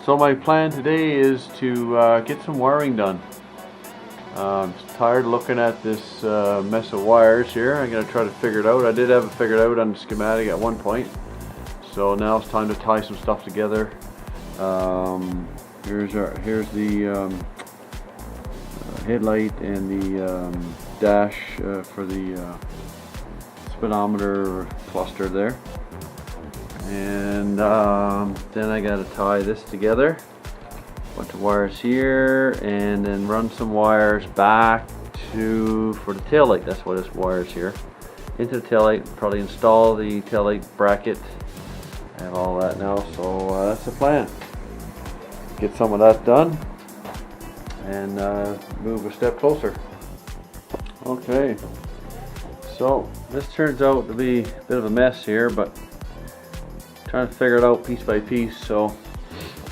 So my plan today is to get some wiring done. I'm tired of looking at this mess of wires here. I'm going to try to figure it out. I did have it figured out on the schematic at one point. So now it's time to tie some stuff together. Here's the headlight and the dash for the speedometer cluster there. And then I got to tie this together. Bunch of wires here, and then run some wires back for the tail light. That's why this wires here into the tail light. Probably install the tail light bracket and all that now. So that's the plan. Get some of that done and move a step closer. Okay, so this turns out to be a bit of a mess here, but trying to figure it out piece by piece. So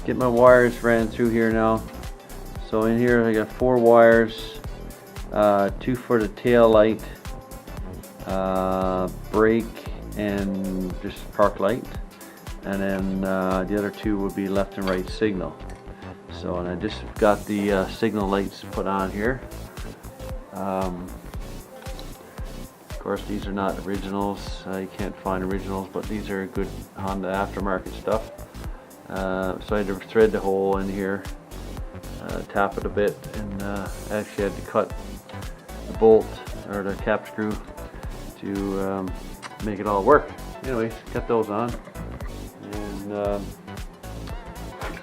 get my wires ran through here now. So in here I got 4 wires, 2 for the tail light, brake, and just park light, and then the other 2 would be left and right signal. So, and I just got the signal lights put on here. Of course, these are not originals. You can't find originals, but these are good Honda aftermarket stuff. So I had to thread the hole in here, tap it a bit, and actually had to cut the bolt or the cap screw to make it all work. Anyways, got those on, and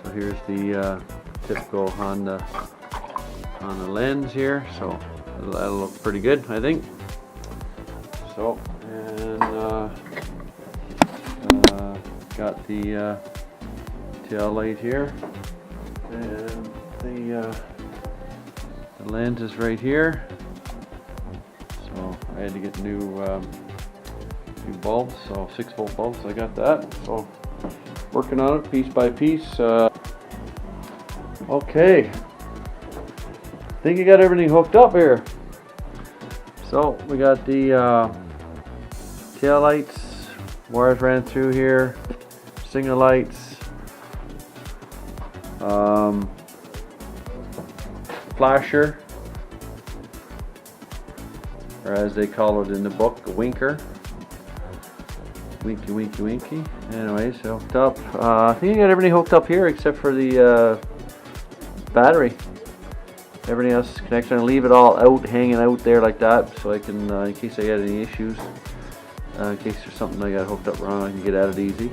so here's the typical Honda lens here. So that'll look pretty good, I think. So, and got the tail light here, and the lens is right here. So I had to get new bulbs, so 6-volt bulbs. I got that. So working on it piece by piece. Okay, I think I got everything hooked up here. So we got the tail lights, wires ran through here, signal lights, flasher, or as they call it in the book, a winker. Winky, winky, winky. Anyways, hooked up. I think I got everything hooked up here except for the battery. Everything else is connected. I leave it all out, hanging out there like that, so I can, in case I get any issues, in case there's something I got hooked up wrong, I can get at it easy.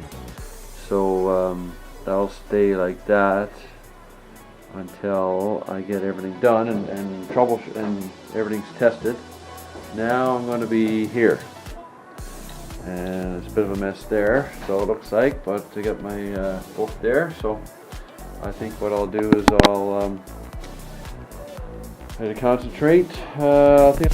So that'll stay like that until I get everything done and troubleshoot and everything's tested. Now I'm going to be here, and it's a bit of a mess there, so it looks like, but I got my book there. So I think what I'll do is I'll try to concentrate. I think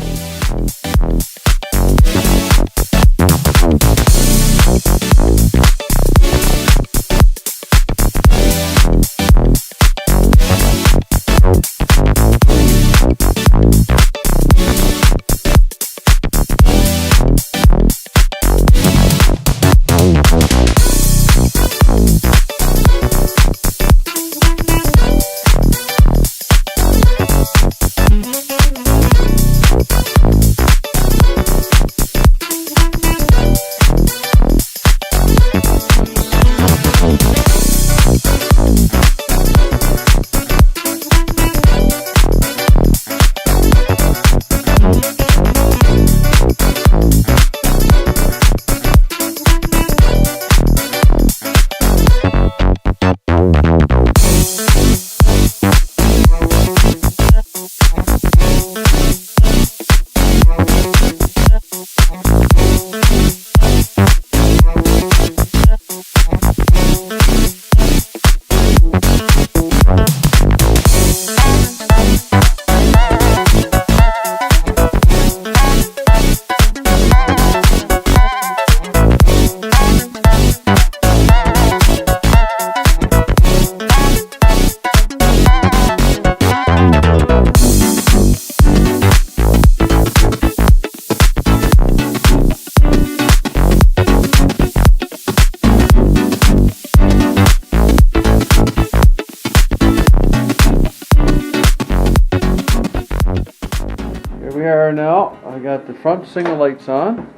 I got the front signal lights on.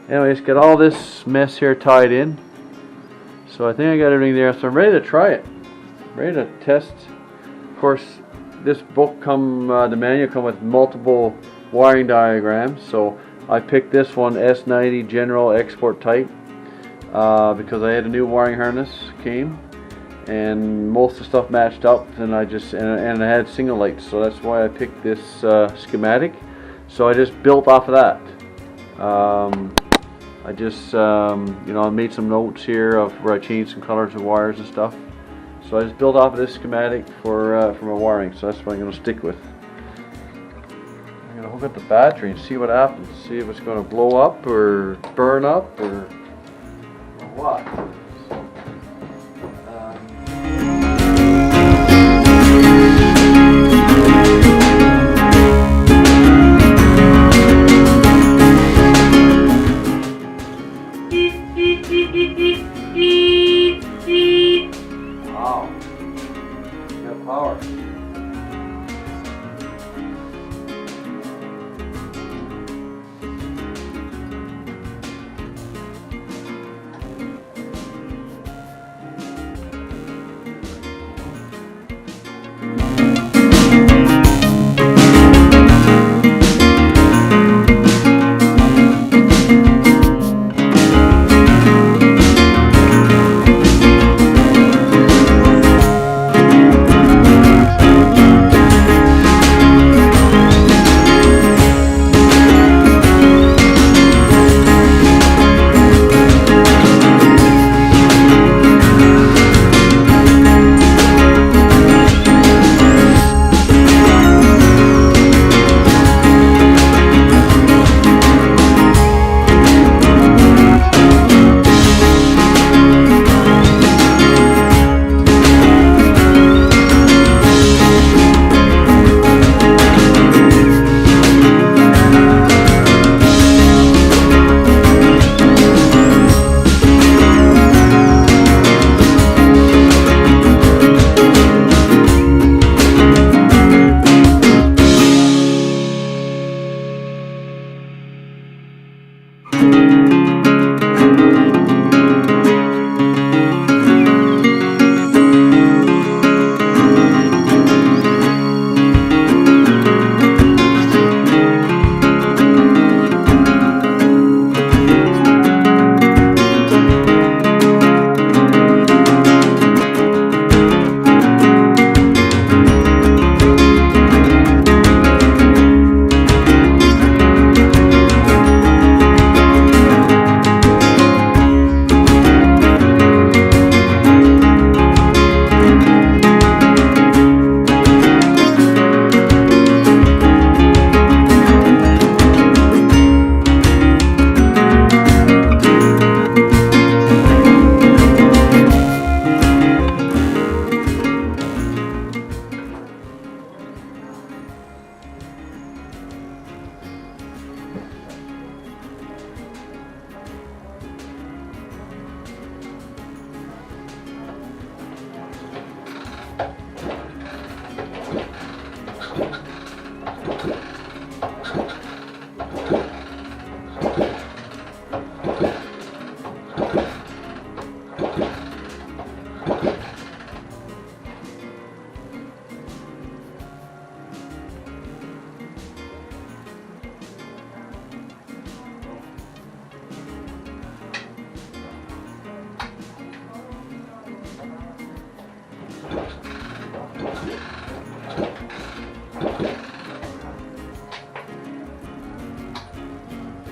Anyways, got all this mess here tied in. So I think I got everything there. So I'm ready to try it. Ready to test. Of course, this book the manual come with multiple wiring diagrams. So I picked this one, S90 General Export Type, because I had a new wiring harness came, and most of the stuff matched up, and I had single lights, so that's why I picked this schematic. So I just built off of that. I just you know, I made some notes here of where I changed some colors of wires and stuff. So I just built off of this schematic for my wiring. So that's what I'm going to stick with. I'm going to hook up the battery and see what happens. See if it's going to blow up or burn up or what. Wow, got power.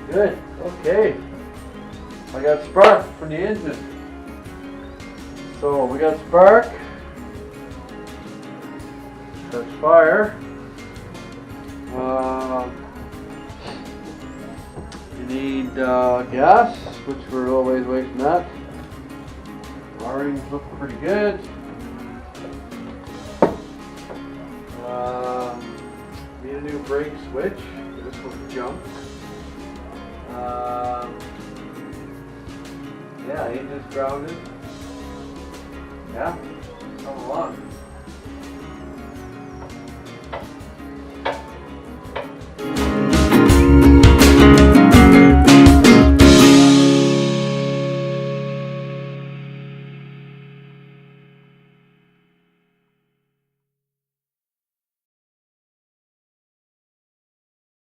Good, okay. I got spark from the engine. So we got spark. That's fire. You need gas, which we're always away from that. Wiring look pretty good. Need a new brake switch. This one's junk. Yeah, engine's grounded. Yeah, come along.